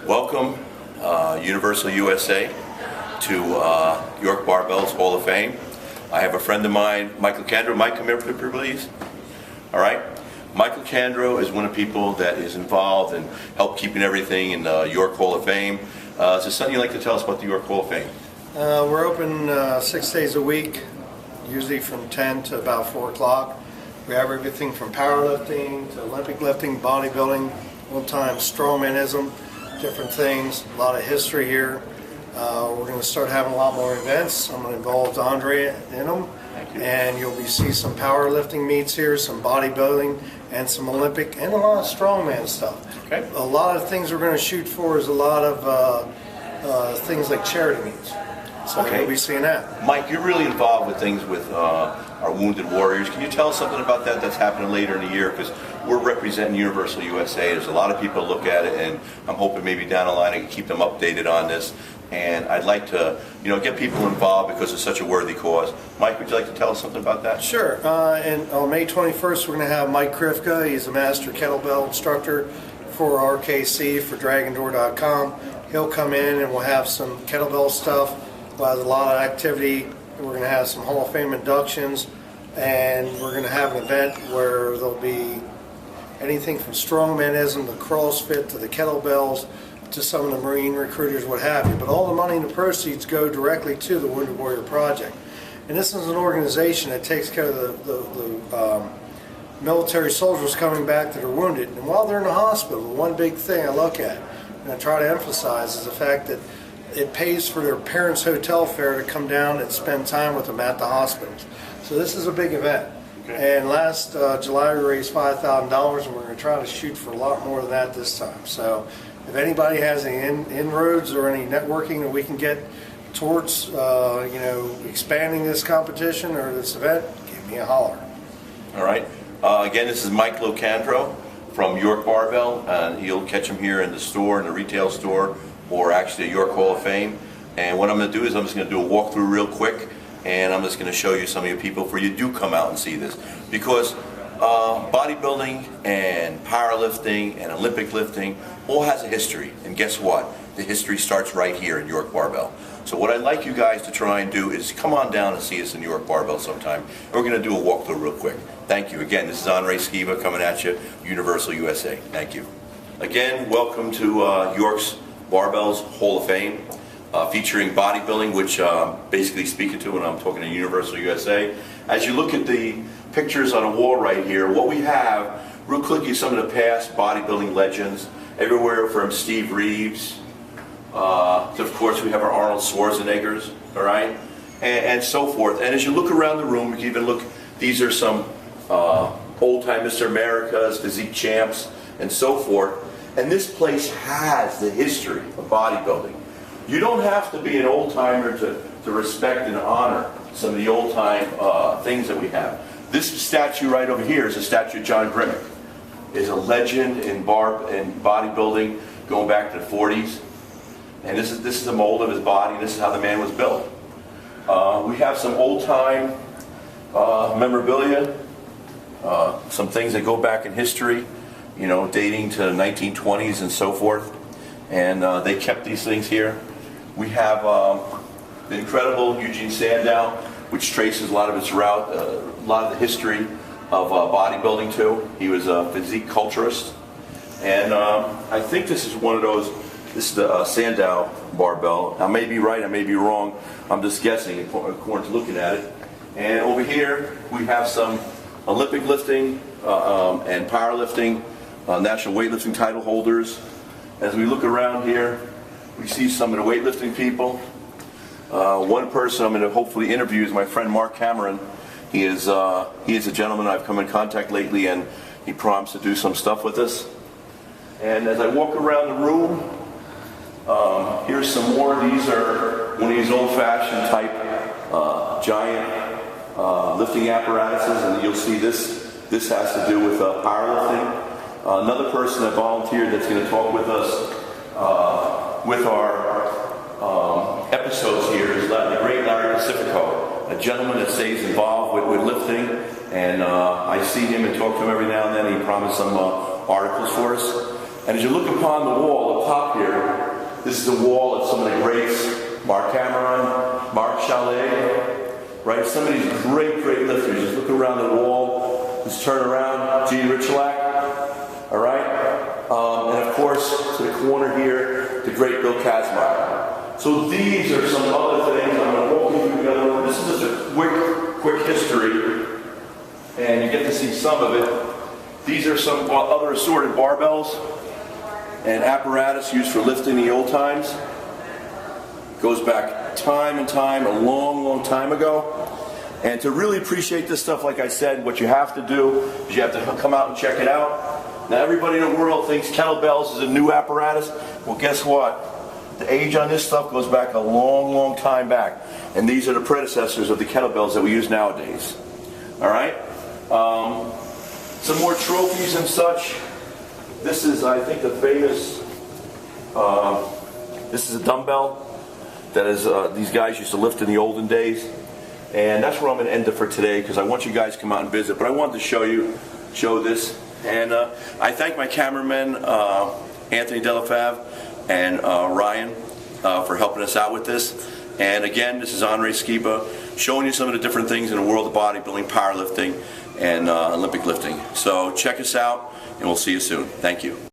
Welcome, Universal USA, to York Barbell's Hall of Fame. I have a friend of mine, Michael Candro. Mike, come here, please. All right. Michael Candro is one of the people that is involved and helped keeping everything in the York Hall of Fame. Is there something you'd like to tell us about the York Hall of Fame? We're open 6 days a week, usually from 10 to about 4 o'clock. We have everything from powerlifting to Olympic lifting, bodybuilding, old-time strongmanism, different things, a lot of history here. We're going to start having a lot more events. I'm going to involve Andre in them. And you'll see some powerlifting meets here, some bodybuilding, and some Olympic, and a lot of strongman stuff. Okay. A lot of things we're going to shoot for is a lot of things like charity meets. So you'll be seeing that. Mike, you're really involved with things with our Wounded Warriors. Can you tell us something about that that's happening later in the year? Because we're representing Universal USA. There's a lot of people look at it, and I'm hoping maybe down the line I can keep them updated on this. And I'd like to, get people involved because it's such a worthy cause. Mike, would you like to tell us something about that? Sure. And on May 21st, we're going to have Mike Krifka. He's a master kettlebell instructor for RKC for DragonDoor.com. He'll come in and we'll have some kettlebell stuff. We'll have a lot of activity. We're going to have some Hall of Fame inductions, and we're going to have an event where there'll be anything from strongmanism to CrossFit to the kettlebells to some of the Marine recruiters, what have you. But all the money and the proceeds go directly to the Wounded Warrior Project. And this is an organization that takes care of the military soldiers coming back that are wounded. And while they're in the hospital, the one big thing I look at and I try to emphasize is the fact that it pays for their parents' hotel fare to come down and spend time with them at the hospitals. So this is a big event. Okay. And last July we raised $5,000, and we're going to try to shoot for a lot more than that this time. So if anybody has any inroads or any networking that we can get towards, expanding this competition or this event, give me a holler. All right. Again, this is Mike Locandro from York Barbell, and you'll catch him here in the store, in the retail store, or actually at York Hall of Fame. And what I'm going to do is I'm just going to do a walkthrough real quick, and I'm just going to show you some of your people for you do come out and see this. Because bodybuilding and powerlifting and Olympic lifting all has a history. And guess what? The history starts right here in York Barbell. So what I'd like you guys to try and do is come on down and see us in York Barbell sometime. And we're going to do a walkthrough real quick. Thank you. Again, this is Andre Skiba coming at you, Universal USA. Thank you. Again, welcome to York's Barbell's Hall of Fame, featuring bodybuilding, which basically speaking to when I'm talking to Universal USA. As you look at the pictures on a wall right here, what we have, real quickly, some of the past bodybuilding legends, everywhere from Steve Reeves, to of course we have our Arnold Schwarzeneggers, all right, and so forth. And as you look around the room, you can even look, these are some old-time Mr. Americas, physique champs, and so forth. And this place has the history of bodybuilding. You don't have to be an old-timer to respect and honor some of the old-time things that we have. This statue right over here is a statue of John Grimmick. Is a legend in bodybuilding going back to the 40s. And this is a mold of his body. This is how the man was built. We have some old-time memorabilia, some things that go back in history, dating to the 1920s and so forth. And they kept these things here. We have the incredible Eugene Sandow, which traces a lot of its route, a lot of the history of bodybuilding too. He was a physique culturist. And I think this is one of those, this is the Sandow barbell. I may be right, I may be wrong. I'm just guessing according to looking at it. And over here, we have some Olympic lifting and powerlifting, national weightlifting title holders. As we look around here, we see some of the weightlifting people. One person I'm going to hopefully interview is my friend Mark Cameron. He is a gentleman I've come in contact lately, and he promised to do some stuff with us. And as I walk around the room, here's some more. These are one of these old-fashioned type giant lifting apparatuses, and you'll see this has to do with powerlifting. Another person that volunteered that's going to talk with us with our episodes here is the great Larry Pacifico, a gentleman that stays involved with lifting, and I see him and talk to him every now and then. He promised some articles for us. And as you look upon the wall up top here, This is the wall of some of the greats, Mark Cameron, Mark Chalet, right? Some of these great lifters. Just look around the wall, just turn around, Gene Richelak, all right? And of course, to the corner here, the great Bill Kazmaier. So these are some other things I'm going to walk you through the other one. This is just a quick history, and you get to see some of it. These are some other assorted barbells and apparatus used for lifting the old times. Goes back time and time, a long time ago. And to really appreciate this stuff, like I said, what you have to do is you have to come out and check it out. Now everybody in the world thinks kettlebells is a new apparatus. Well, guess what? The age on this stuff goes back a long time back. And these are the predecessors of the kettlebells that we use nowadays. All right? Some more trophies and such. This is, I think, the famous, this is a dumbbell that is these guys used to lift in the olden days. And that's where I'm going to end it for today, because I want you guys to come out and visit. But I wanted to show this. And I thank my cameramen, Anthony Delafav and Ryan, for helping us out with this. And again, this is Andre Skiba, showing you some of the different things in the world of bodybuilding, powerlifting, and Olympic lifting. So check us out, and we'll see you soon. Thank you.